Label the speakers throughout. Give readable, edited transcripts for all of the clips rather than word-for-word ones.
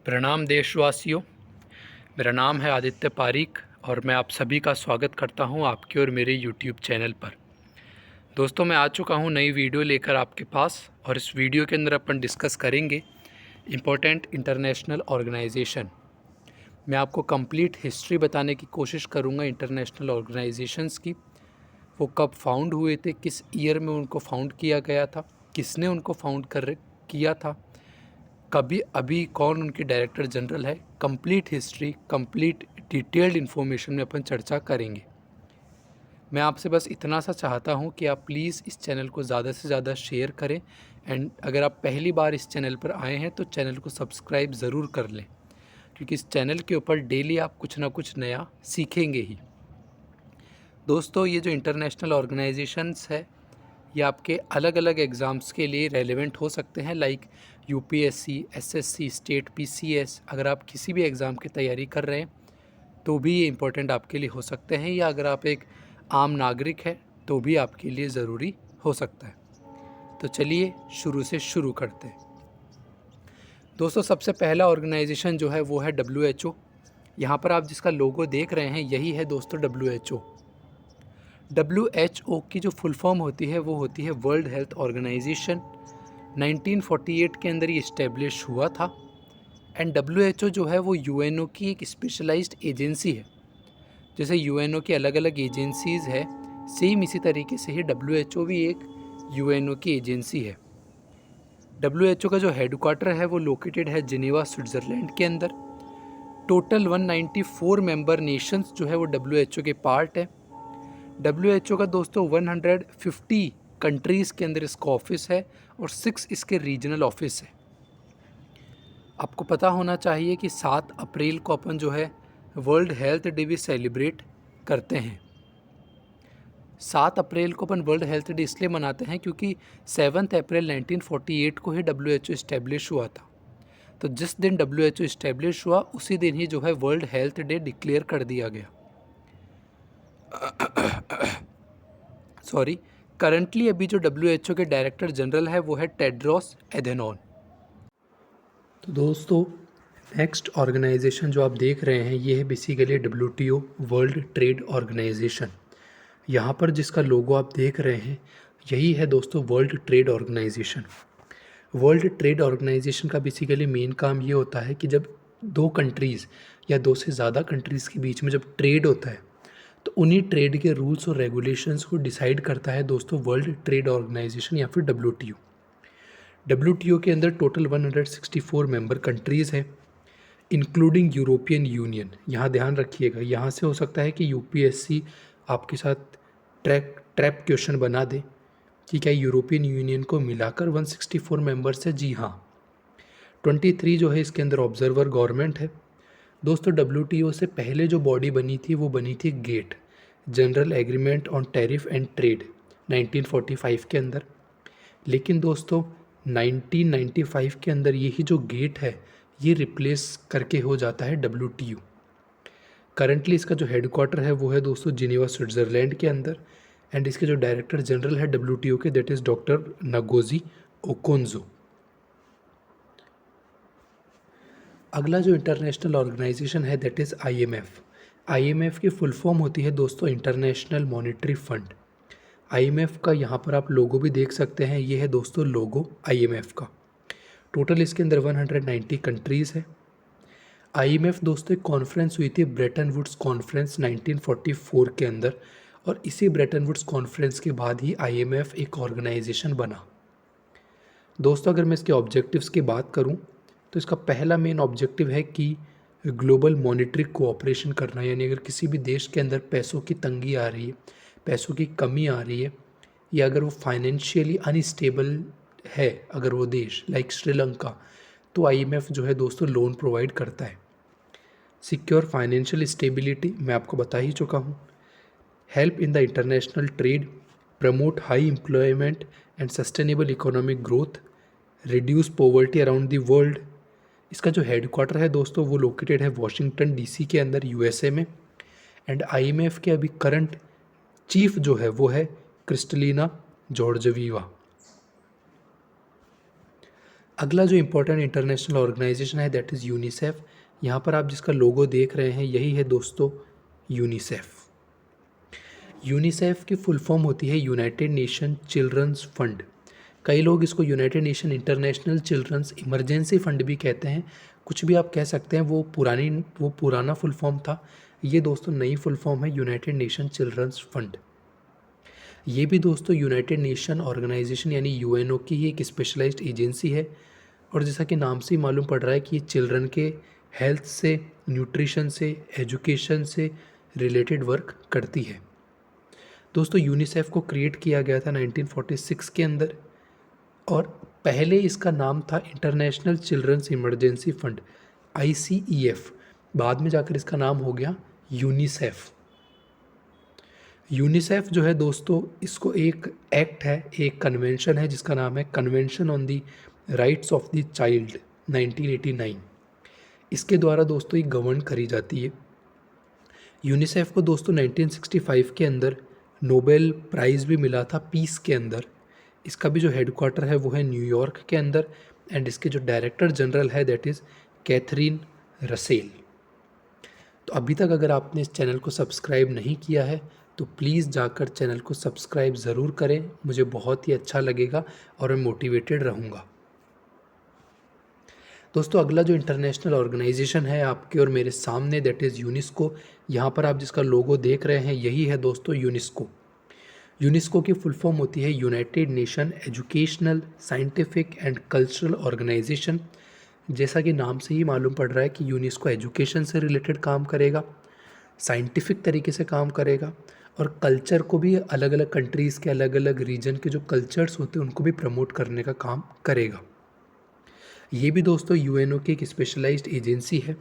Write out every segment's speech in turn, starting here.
Speaker 1: प्रणाम देशवासियों। मेरा नाम है आदित्य पारीक और मैं आप सभी का स्वागत करता हूं आपके और मेरे YouTube चैनल पर। दोस्तों, मैं आ चुका हूं नई वीडियो लेकर आपके पास और इस वीडियो के अंदर अपन डिस्कस करेंगे इम्पोर्टेंट इंटरनेशनल ऑर्गेनाइजेशन। मैं आपको कंप्लीट हिस्ट्री बताने की कोशिश करूंगा इंटरनेशनल ऑर्गेनाइजेशंस की। वो कब फाउंड हुए थे, किस ईयर में उनको फाउंड किया गया था, किसने उनको फाउंड किया था, कभी अभी कौन उनके डायरेक्टर जनरल है। Complete history, complete detailed information में अपन चर्चा करेंगे। मैं आपसे बस इतना सा चाहता हूँ कि आप प्लीज़ इस चैनल को ज़्यादा से ज़्यादा शेयर करें एंड अगर आप पहली बार इस चैनल पर आए हैं तो चैनल को सब्सक्राइब ज़रूर कर लें, क्योंकि इस चैनल के ऊपर डेली आप कुछ ना कुछ नया सीखेंगे ही। दोस्तों, ये जो इंटरनेशनल ऑर्गेनाइजेशंस है ये आपके अलग अलग एग्ज़ाम्स के लिए रेलेवेंट हो सकते हैं, like UPSC, SSC, state PCS. अगर आप किसी भी एग्ज़ाम की तैयारी कर रहे हैं तो भी ये इम्पोर्टेंट आपके लिए हो सकते हैं, या अगर आप एक आम नागरिक हैं तो भी आपके लिए ज़रूरी हो सकता है। तो चलिए शुरू से शुरू करते हैं। दोस्तों, सबसे पहला ऑर्गेनाइजेशन जो है वो है WHO। यहाँ पर आप जिसका लोगो देख रहे हैं यही है दोस्तों WHO। WHO की जो फुल फॉर्म होती है वो होती है वर्ल्ड हेल्थ ऑर्गेनाइजेशन। 1948 के अंदर ये इस्टेब्लिश हुआ था एंड WHO जो है वो UNO की एक स्पेशलाइज्ड एजेंसी है। जैसे UNO की अलग अलग एजेंसीज़ है, सेम इसी तरीके से ही WHO भी एक UNO की एजेंसी है। WHO का जो हेडक्वार्टर है वो लोकेटेड है जिनेवा, स्विट्ज़रलैंड के अंदर। टोटल 194 मेंबर नेशंस जो है वो WHO के पार्ट है। WHO का दोस्तों 150 कंट्रीज़ के अंदर इसका ऑफिस है और 6 इसके रीजनल ऑफिस है। आपको पता होना चाहिए कि 7 अप्रैल को अपन जो है वर्ल्ड हेल्थ डे भी सेलिब्रेट करते हैं। 7 अप्रैल को अपन वर्ल्ड हेल्थ डे इसलिए मनाते हैं क्योंकि 7 अप्रैल 1948 को ही WHO इस्टेब्लिश हुआ था। तो जिस दिन WHO इस्टेब्लिश हुआ उसी दिन ही जो है वर्ल्ड हेल्थ डे डिक्लेयर कर दिया गया। सॉरी, करंटली अभी जो WHO के डायरेक्टर जनरल है वो है टेड्रोस एधेनॉन। तो दोस्तों, नेक्स्ट ऑर्गेनाइजेशन जो आप देख रहे हैं ये है basically WTO, world trade organisation. यहाँ पर जिसका लोगो आप देख रहे हैं यही है दोस्तों world trade organisation. World trade organisation का बेसिकली मेन काम ये होता है कि जब दो कंट्रीज़ या दो से ज़्यादा कंट्रीज़ के बीच में जब ट्रेड होता है तो उन्हीं ट्रेड के रूल्स और रेगुलेशंस को डिसाइड करता है दोस्तों वर्ल्ड ट्रेड ऑर्गेनाइजेशन या फिर WTO। WTO के अंदर टोटल 164 मेंबर कंट्रीज़ हैं, इंक्लूडिंग यूरोपियन यूनियन। यहाँ ध्यान रखिएगा, यहाँ से हो सकता है कि UPSC आपके साथ ट्रैप क्वेश्चन बना दे कि क्या यूरोपियन यूनियन को मिलाकर 164 मेंबर्स है। जी हाँ, 23 जो है इसके अंदर ऑब्जर्वर गवर्नमेंट है। दोस्तों, WTO से पहले जो बॉडी बनी थी वो बनी थी GATT, general agreement on tariff and trade, 1945 के अंदर। लेकिन दोस्तों 1995 के अंदर यही जो गेट है ये रिप्लेस करके हो जाता है WTO। करंटली इसका जो हेडक्वार्टर है वो है दोस्तों जिनेवा, स्विट्ज़रलैंड के अंदर एंड इसके जो डायरेक्टर जनरल है WTO के that is doctor Ngozi Okonjo. अगला जो इंटरनेशनल ऑर्गेनाइजेशन है दैट इज़ IMF। IMF की फुल फॉर्म होती है दोस्तों इंटरनेशनल मॉनेटरी फंड। IMF का यहाँ पर आप लोगो भी देख सकते हैं, ये है दोस्तों लोगो IMF का। टोटल इसके अंदर 190 कंट्रीज़ है। IMF दोस्तों एक कॉन्फ्रेंस हुई थी ब्रेटन वुड्स कॉन्फ्रेंस 1944 के अंदर और इसी ब्रेटन वुड्स कॉन्फ्रेंस के बाद ही IMF एक ऑर्गेनाइजेशन बना। दोस्तों, अगर मैं इसके ऑब्जेक्टिव्स की बात करूं तो इसका पहला मेन ऑब्जेक्टिव है कि ग्लोबल मॉनेटरी कोऑपरेशन करना, यानी अगर किसी भी देश के अंदर पैसों की तंगी आ रही है, पैसों की कमी आ रही है, या अगर वो फाइनेंशियली अनस्टेबल है अगर वो देश लाइक श्रीलंका, तो IMF जो है दोस्तों लोन प्रोवाइड करता है। सिक्योर फाइनेंशियल स्टेबिलिटी मैं आपको बता ही चुका हूँ। Help in the international trade, promote high employment and sustainable economic growth, reduce poverty around the world. इसका जो हेडक्वार्टर है दोस्तों वो लोकेटेड है वॉशिंगटन DC के अंदर USA में एंड IMF के अभी करंट चीफ जो है वो है क्रिस्टलिना जॉर्जिएवा। अगला जो इम्पोर्टेंट इंटरनेशनल ऑर्गेनाइजेशन है दैट इज़ यूनिसेफ। यहाँ पर आप जिसका लोगो देख रहे हैं यही है दोस्तों यूनिसेफ। यूनिसेफ की फुल फॉर्म होती है यूनाइटेड नेशन चिल्ड्रंस फंड। कई लोग इसको united nation international children's emergency fund भी कहते हैं, कुछ भी आप कह सकते हैं। वो पुराना फुल फॉर्म था, ये दोस्तों नई फुल फॉर्म है यूनाइटेड नेशन चिल्ड्रंस फंड। ये भी दोस्तों यूनाइटेड नेशन ऑर्गेनाइजेशन यानी यूएनओ की ही एक स्पेशलाइज्ड एजेंसी है, और जैसा कि नाम से ही मालूम पड़ रहा है कि ये चिल्ड्रन के हेल्थ से, न्यूट्रिशन से, एजुकेशन से रिलेटेड वर्क करती है। दोस्तों यूनिसेफ को क्रिएट किया गया था 1946 के अंदर, और पहले इसका नाम था international children's emergency fund ICEF। बाद में जाकर इसका नाम हो गया यूनिसेफ। यूनिसेफ जो है दोस्तों, इसको एक एक्ट है, एक कन्वेंशन है जिसका नाम है convention on the rights of the child 1989। इसके द्वारा दोस्तों ये गवर्न करी जाती है। यूनिसेफ को दोस्तों 1965 के अंदर नोबेल प्राइज़ भी मिला था पीस के अंदर। इसका भी जो हेडक्वार्टर है वो है न्यूयॉर्क के अंदर, एंड इसके जो डायरेक्टर जनरल है दैट इज़ कैथरीन रसेल। तो अभी तक अगर आपने इस चैनल को सब्सक्राइब नहीं किया है तो प्लीज़ जाकर चैनल को सब्सक्राइब ज़रूर करें, मुझे बहुत ही अच्छा लगेगा और मैं मोटिवेटेड रहूँगा। दोस्तों अगला जो इंटरनेशनल ऑर्गेनाइजेशन है आपके और मेरे सामने दैट इज़ यूनेस्को। यहाँ पर आप जिसका लोगो देख रहे हैं यही है दोस्तों यूनेस्को। यूनेस्को की फुल फॉर्म होती है united nation educational, scientific and cultural organisation. जैसा कि नाम से ही मालूम पड़ रहा है कि यूनेस्को एजुकेशन से रिलेटेड काम करेगा, साइंटिफिक तरीके से काम करेगा, और कल्चर को भी अलग अलग कंट्रीज़ के अलग अलग रीजन के जो कल्चर्स होते हैं उनको भी प्रमोट करने का काम करेगा। ये भी दोस्तों यूएनओ की एक स्पेशलाइज्ड एजेंसी है,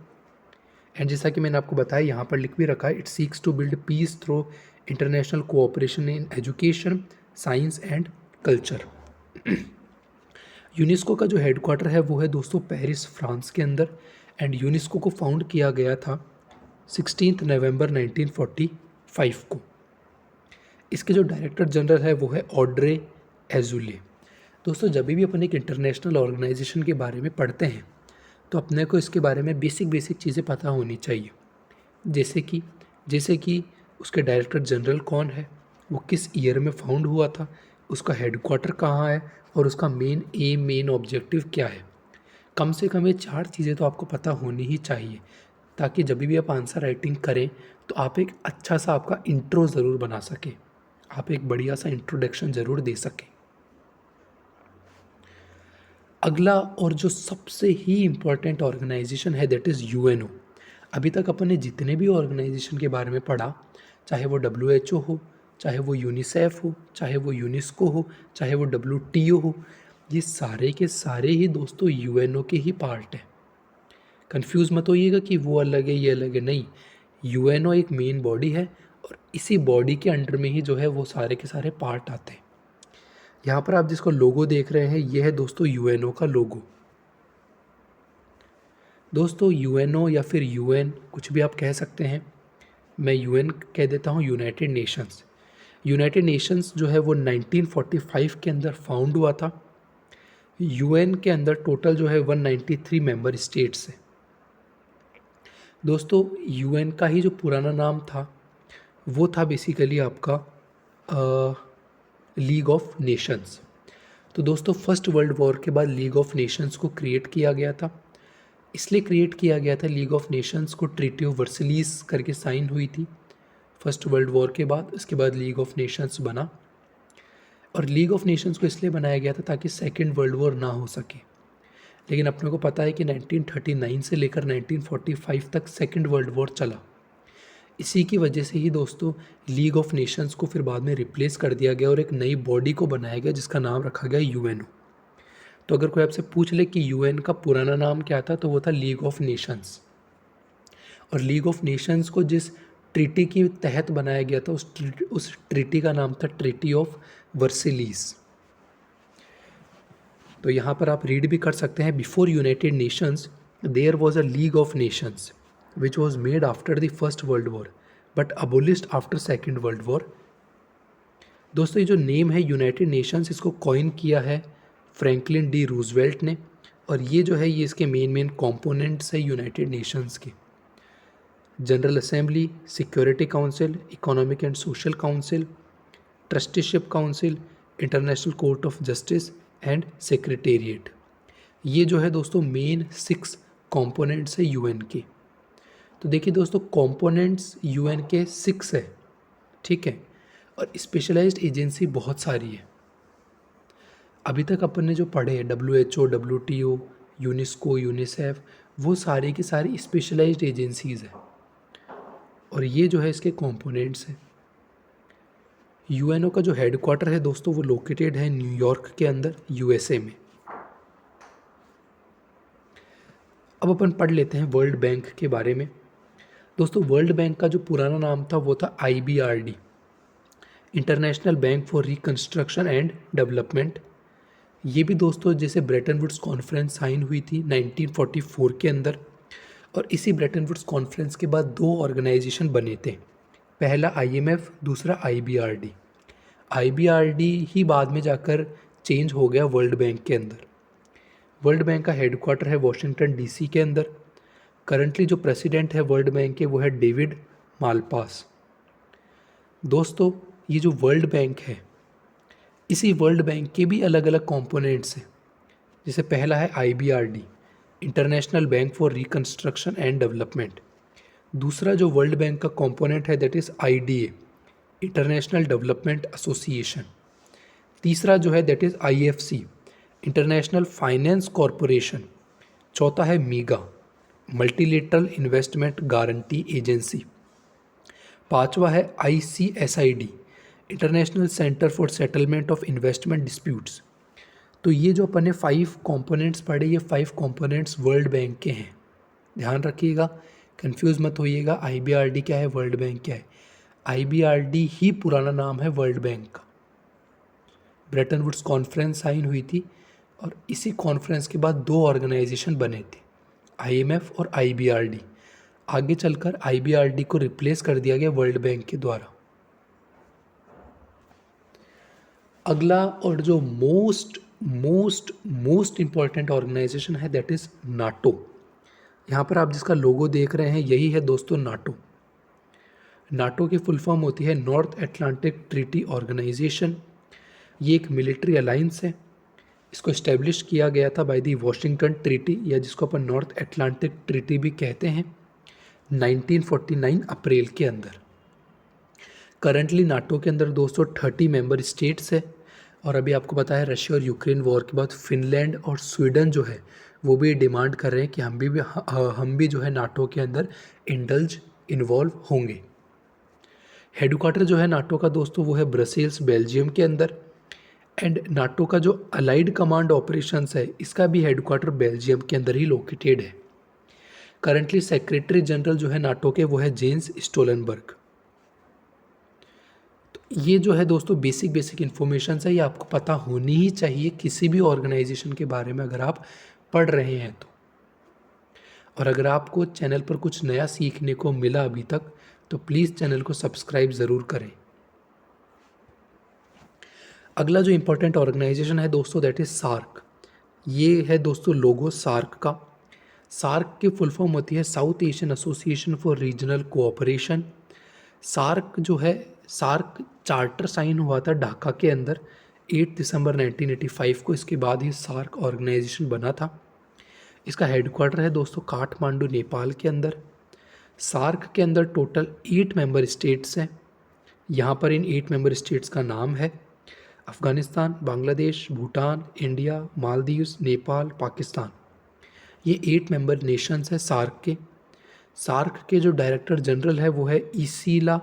Speaker 1: एंड जैसा कि मैंने आपको बताया यहाँ पर लिख भी रखा है, it seeks to build peace through international cooperation in education, science and culture. UNESCO का जो हेडक्वार्टर है वो है दोस्तों पेरिस, फ्रांस के अंदर, एंड यूनेस्को को फाउंड किया गया था 16 नवंबर 1945 को। इसके जो डायरेक्टर जनरल है वो है ऑड्रे एजुले। दोस्तों जब भी अपन एक इंटरनेशनल ऑर्गेनाइजेशन के बारे में पढ़ते हैं तो अपने को इसके बारे में बेसिक चीज़ें पता होनी चाहिए, जैसे कि उसके डायरेक्टर जनरल कौन है, वो किस ईयर में फाउंड हुआ था, उसका हेडक्वार्टर कहाँ है, और उसका मेन ऑब्जेक्टिव क्या है। कम से कम ये 4 चीज़ें तो आपको पता होनी ही चाहिए, ताकि जब भी आप आंसर राइटिंग करें तो आप एक अच्छा सा आपका इंट्रो ज़रूर बना सकें, आप एक बढ़िया सा इंट्रोडक्शन ज़रूर दे सकें। अगला और जो सबसे ही इम्पॉर्टेंट ऑर्गेनाइजेशन है दैट इज़ यूएनओ। अभी तक अपन ने जितने भी ऑर्गेनाइजेशन के बारे में पढ़ा, चाहे वो WHO हो, चाहे वो यूनिसेफ हो, चाहे वो यूनेस्को हो, चाहे वो WTO हो, ये सारे के सारे ही दोस्तों यूएनओ के ही पार्ट हैं। कंफ्यूज मत होइएगा कि वो अलग है ये अलग है, नहीं, यूएनओ एक मेन बॉडी है और इसी बॉडी के अंडर में ही जो है वो सारे के सारे पार्ट आते हैं। यहाँ पर आप जिसको लोगो देख रहे हैं ये है दोस्तों यूएनओ का लोगो। दोस्तों यूएनओ या फिर यूएन कुछ भी आप कह सकते हैं, मैं यूएन कह देता हूँ, यूनाइटेड नेशंस। यूनाइटेड नेशंस जो है वो 1945 के अंदर फाउंड हुआ था। यूएन के अंदर टोटल जो है 193 मेंबर स्टेट्स हैं। दोस्तों यूएन का ही जो पुराना नाम था वो था बेसिकली आपका लीग ऑफ नेशंस। तो दोस्तों फर्स्ट वर्ल्ड वॉर के बाद लीग ऑफ नेशंस को क्रिएट किया गया था। इसलिए क्रिएट किया गया था लीग ऑफ नेशंस को, ट्रीटी ऑफ वर्सलीज करके साइन हुई थी फर्स्ट वर्ल्ड वॉर के बाद। इसके बाद लीग ऑफ नेशंस बना, और लीग ऑफ नेशंस को इसलिए बनाया गया था ताकि सेकेंड वर्ल्ड वॉर ना हो सके। लेकिन अपने को पता है कि 1939 से लेकर 1945 तक सेकेंड वर्ल्ड वॉर चला। इसी की वजह से ही दोस्तों लीग ऑफ नेशंस को फिर बाद में रिप्लेस कर दिया गया और एक नई बॉडी को बनाया गया जिसका नाम रखा गया यूएनओ। तो अगर कोई आपसे पूछ ले कि यूएन का पुराना नाम क्या था तो वो था लीग ऑफ नेशंस। और लीग ऑफ नेशंस को जिस ट्रीटी के तहत बनाया गया था उस ट्रीटी का नाम था ट्रीटी ऑफ वर्सलीज। तो यहाँ पर आप रीड भी कर सकते हैं, before united nations there was a league of nations which was made after the first world war but abolished after second world war। दोस्तों ये जो नेम है यूनाइटेड नेशंस, इसको कॉइन किया है फ्रैंकलिन डी रूजवेल्ट ने, और ये जो है ये इसके मेन कंपोनेंट्स है यूनाइटेड नेशंस के। General assembly, security council, economic and social council, trusteeship council, international court of justice and secretariat. ये जो है दोस्तों मेन 6 कंपोनेंट्स है यूएन के। तो देखिए दोस्तों, कंपोनेंट्स यूएन के 6 है, ठीक है, और स्पेशलाइज्ड एजेंसी बहुत सारी है। अभी तक अपन ने जो पढ़े WHO, WTO, यूनेस्को, यूनिसेफ, वो सारी की सारी स्पेशलाइज्ड एजेंसीज़ है, और ये जो है इसके कंपोनेंट्स हैं। यूएनओ का जो हेडक्वार्टर है दोस्तों वो लोकेटेड है न्यूयॉर्क के अंदर, यूएसए में। अब अपन पढ़ लेते हैं वर्ल्ड बैंक के बारे में। दोस्तों, वर्ल्ड बैंक का जो पुराना नाम था वो था IBRD, international bank for reconstruction and development. ये भी दोस्तों जैसे ब्रेटन वुड्स कॉन्फ्रेंस साइन हुई थी 1944 के अंदर, और इसी ब्रेटन वुड्स कॉन्फ्रेंस के बाद 2 ऑर्गेनाइजेशन बने थे, पहला IMF, दूसरा IBRD। IBRD ही बाद में जाकर चेंज हो गया वर्ल्ड बैंक के अंदर। वर्ल्ड बैंक का हेडक्वार्टर है वॉशिंगटन DC के अंदर। करंटली जो प्रेसिडेंट है वर्ल्ड बैंक के वो है डेविड मालपास। दोस्तों, ये जो वर्ल्ड बैंक है, इसी वर्ल्ड बैंक के भी अलग अलग कंपोनेंट्स हैं। जैसे पहला है IBRD, international bank for reconstruction and development. दूसरा जो वर्ल्ड बैंक का कंपोनेंट है that is IDA, international development association. तीसरा जो है that is IFC, international finance corporation. चौथा है मीगा, मल्टीलेटरल इन्वेस्टमेंट गारंटी एजेंसी। पांचवा है ICSID, international centre for settlement of investment disputes. तो ये जो अपन ने 5 कंपोनेंट्स पढ़े, ये 5 कंपोनेंट्स वर्ल्ड बैंक के हैं। ध्यान रखिएगा, कंफ्यूज मत होइएगा IBRD क्या है, वर्ल्ड बैंक क्या है। IBRD ही पुराना नाम है वर्ल्ड बैंक का। ब्रेटन वुड्स कॉन्फ्रेंस साइन हुई थी, और इसी कॉन्फ्रेंस के बाद 2 ऑर्गेनाइजेशन बने थे, IMF और IBRD। आगे चलकर IBRD को रिप्लेस कर दिया गया वर्ल्ड बैंक के द्वारा। अगला और जो मोस्ट इम्पॉर्टेंट ऑर्गेनाइजेशन है दैट इज़ नाटो। यहाँ पर आप जिसका लोगो देख रहे हैं यही है दोस्तों नाटो। नाटो की फुल फॉर्म होती है नॉर्थ अटलांटिक ट्रीटी ऑर्गेनाइजेशन। ये एक मिलिट्री अलाइंस है। इसको इस्टेब्लिश किया गया था बाय दी वॉशिंगटन ट्रीटी, या जिसको अपन नॉर्थ अटलांटिक ट्रीटी भी कहते हैं, 1949 अप्रैल के अंदर। करंटली नाटो के अंदर दोस्तों 30 मेंबर स्टेट्स है, और अभी आपको पता है रशिया और यूक्रेन वॉर के बाद फिनलैंड और स्वीडन जो है वो भी डिमांड कर रहे हैं कि हम भी जो है नाटो के अंदर इन्वॉल्व होंगे। हेडक्वार्टर जो है नाटो का दोस्तों वो है ब्रसेल्स, बेल्जियम के अंदर। एंड नाटो का जो अलाइड कमांड ऑपरेशंस है इसका भी हेडक्वार्टर बेल्जियम के अंदर ही लोकेटेड है। करंटली सेक्रेटरी जनरल जो है नाटो के वो है जेंस स्टोलनबर्ग। तो ये जो है दोस्तों बेसिक इन्फॉर्मेशन है, ये आपको पता होनी ही चाहिए किसी भी ऑर्गेनाइजेशन के बारे में अगर आप पढ़ रहे हैं तो। और अगर आपको चैनल पर कुछ नया सीखने को मिला अभी तक तो प्लीज़ चैनल को सब्सक्राइब ज़रूर करें। अगला जो इम्पोर्टेंट ऑर्गेनाइजेशन है दोस्तों दैट इज़ सार्क। ये है दोस्तों लोगो सार्क का। सार्क की फुल फॉर्म होती है south Asian association for regional cooperation. SAARC जो है, सार्क चार्टर साइन हुआ था ढाका के अंदर 8 दिसंबर 1985 को। इसके बाद ही सार्क ऑर्गेनाइजेशन बना था। इसका हेडक्वार्टर है दोस्तों काठमांडू, नेपाल के अंदर। सार्क के अंदर टोटल 8 मेंबर स्टेट्स हैं। यहाँ पर इन 8 मेंबर स्टेट्स का नाम है अफ़गानिस्तान, बांग्लादेश, भूटान, इंडिया, मालदीव्स, नेपाल, पाकिस्तान। ये 8 मेंबर नेशंस हैं सार्क के। सार्क के जो डायरेक्टर जनरल है वो है इसीला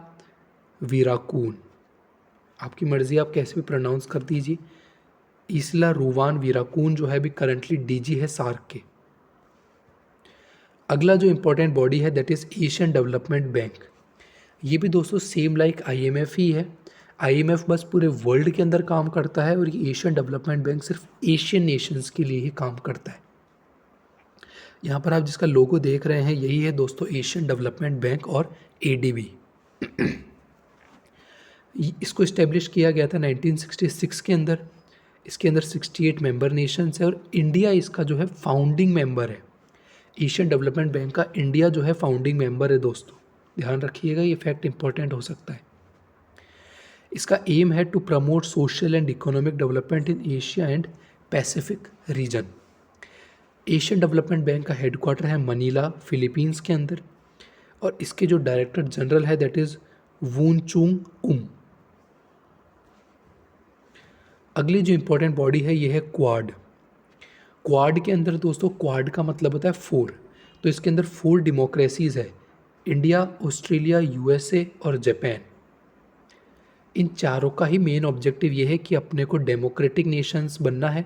Speaker 1: वीराकून। आपकी मर्ज़ी, आप कैसे भी प्रोनाउंस कर दीजिए। इसीला रूवान वीराकून जो है अभी करंटली DG है सार्क के। अगला जो इम्पोर्टेंट बॉडी है that is Asian development bank. ये भी दोस्तों सेम लाइक IMF ही है। IMF बस पूरे वर्ल्ड के अंदर काम करता है, और ये एशियन डेवलपमेंट बैंक सिर्फ एशियन नेशंस के लिए ही काम करता है। यहाँ पर आप जिसका लोगो देख रहे हैं यही है दोस्तों एशियन डेवलपमेंट बैंक और ADB। इसको इस्टेब्लिश किया गया था 1966 के अंदर। इसके अंदर 68 मेंबर नेशंस है और इंडिया इसका जो है फाउंडिंग मेंबर है। एशियन डेवलपमेंट बैंक का इंडिया जो है फाउंडिंग मेंबर है दोस्तों, ध्यान रखिएगा, ये फैक्ट इंपॉर्टेंट हो सकता है। इसका एम है to promote social and economic development in Asia and Pacific region. Asian development bank का हेडक्वार्टर है मनीला, फिलीपींस के अंदर, और इसके जो डायरेक्टर जनरल है that is Woochong Um. अगली जो इंपॉर्टेंट बॉडी है ये है क्वाड। क्वाड के अंदर दोस्तों, क्वाड का मतलब होता है 4, तो इसके अंदर 4 डेमोक्रेसीज है, इंडिया, ऑस्ट्रेलिया, यूएसए और जापान। इन चारों का ही मेन ऑब्जेक्टिव ये है कि अपने को डेमोक्रेटिक नेशंस बनना है,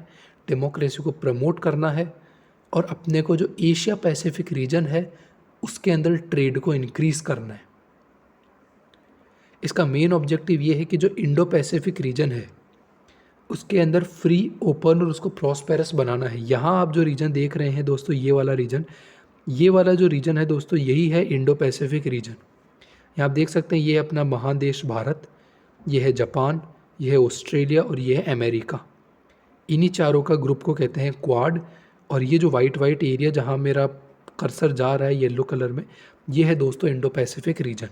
Speaker 1: डेमोक्रेसी को प्रमोट करना है, और अपने को जो एशिया पैसिफिक रीजन है उसके अंदर ट्रेड को इंक्रीज करना है। इसका मेन ऑब्जेक्टिव ये है कि जो इंडो पैसिफिक रीजन है उसके अंदर फ्री, ओपन और उसको प्रॉस्पेरस बनाना है। यहाँ आप जो रीजन देख रहे हैं दोस्तों, ये वाला जो रीजन है दोस्तों, यही है इंडो पैसिफिक रीजन। यहाँ आप देख सकते हैं, ये है अपना महादेश भारत, ये है जापान, ये है ऑस्ट्रेलिया और ये है अमेरिका। इन्हीं चारों का ग्रुप को कहते हैं क्वाड। और ये जो वाइट एरिया जहाँ मेरा कर्सर जा रहा है येलो कलर में, ये है दोस्तों इंडो पैसिफिक रीजन।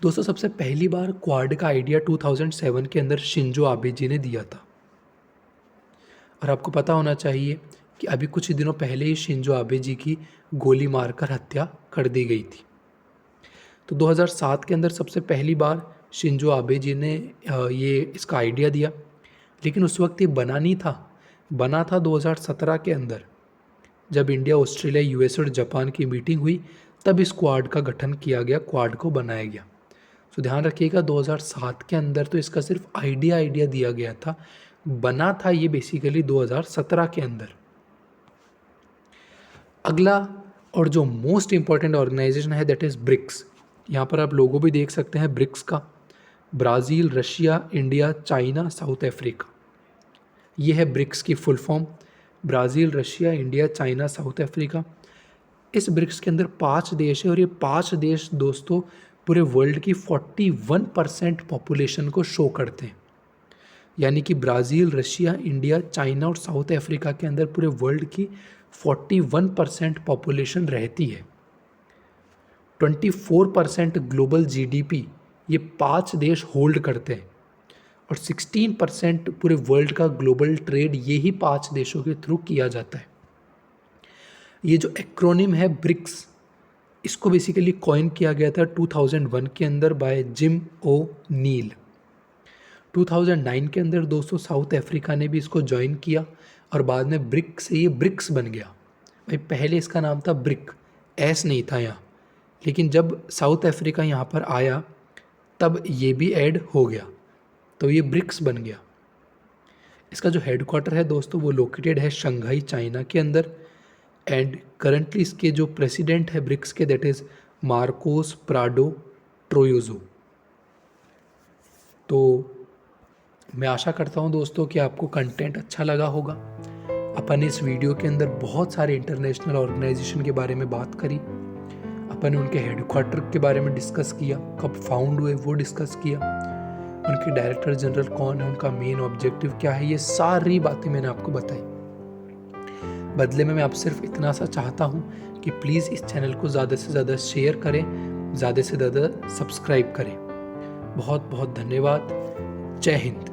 Speaker 1: दोस्तों सबसे पहली बार क्वाड का आइडिया 2007 के अंदर शिंजो आबे जी ने दिया था। और आपको पता होना चाहिए कि अभी कुछ दिनों पहले ही शिंजो आबे जी की गोली मारकर हत्या कर दी गई थी। तो 2007 के अंदर सबसे पहली बार शिंजो आबे जी ने ये इसका आइडिया दिया, लेकिन उस वक्त ये बना था 2017 के अंदर, जब इंडिया, ऑस्ट्रेलिया, यूएस और जापान की मीटिंग हुई, तब इस क्वाड का गठन किया गया, क्वाड को बनाया गया। तो ध्यान रखिएगा 2007 के अंदर तो इसका सिर्फ आइडिया दिया गया था, बना था ये बेसिकली 2017 के अंदर। अगला और जो मोस्ट इंपॉर्टेंट ऑर्गेनाइजेशन है दैट इज ब्रिक्स। यहाँ पर आप लोगो भी देख सकते हैं ब्रिक्स का, Brazil, Russia, India, China, south Africa. ये है ब्रिक्स की full form, Brazil, Russia, India, China, south Africa. इस ब्रिक्स के अंदर 5 देश है और ये 5 देश दोस्तों पूरे वर्ल्ड की 41% पॉपुलेशन को शो करते हैं। यानी कि ब्राज़ील, रशिया, इंडिया, चाइना और साउथ अफ्रीका के अंदर पूरे वर्ल्ड की 41% पॉपुलेशन रहती है। 24% ग्लोबल जीडीपी ये 5 देश होल्ड करते हैं और 16% पूरे वर्ल्ड का ग्लोबल ट्रेड यही 5 देशों के थ्रू किया जाता है। ये जो एक्रोनिम है ब्रिक्स, इसको बेसिकली कॉइन किया गया था 2001 के अंदर बाय जिम ओ नील। 2009 के अंदर दोस्तों साउथ अफ्रीका ने भी इसको ज्वाइन किया और बाद में ब्रिक से ये ब्रिक्स बन गया। भाई पहले इसका नाम था ब्रिक, एस नहीं था यहाँ, लेकिन जब साउथ अफ्रीका यहाँ पर आया तब ये भी ऐड हो गया, तो ये ब्रिक्स बन गया। इसका जो हेडक्वार्टर है दोस्तों वो लोकेटेड है शंघाई, चाइना के अंदर। एंड करंटली इसके जो प्रेसिडेंट है ब्रिक्स के दैट इज़ मार्कोस प्राडो ट्रोयोजो। तो मैं आशा करता हूँ दोस्तों कि आपको कंटेंट अच्छा लगा होगा। अपन इस वीडियो के अंदर बहुत सारे इंटरनेशनल ऑर्गेनाइजेशन के बारे में बात करी, अपन ने उनके हेडक्वार्टर के बारे में डिस्कस किया, कब फाउंड हुए वो डिस्कस किया, उनके डायरेक्टर जनरल कौन है, उनका मेन ऑब्जेक्टिव क्या है, ये सारी बातें मैंने आपको बताई। बदले में मैं आप सिर्फ इतना सा चाहता हूँ कि प्लीज़ इस चैनल को ज़्यादा से ज़्यादा शेयर करें, ज़्यादा से ज़्यादा सब्सक्राइब करें। बहुत बहुत धन्यवाद। जय हिंद।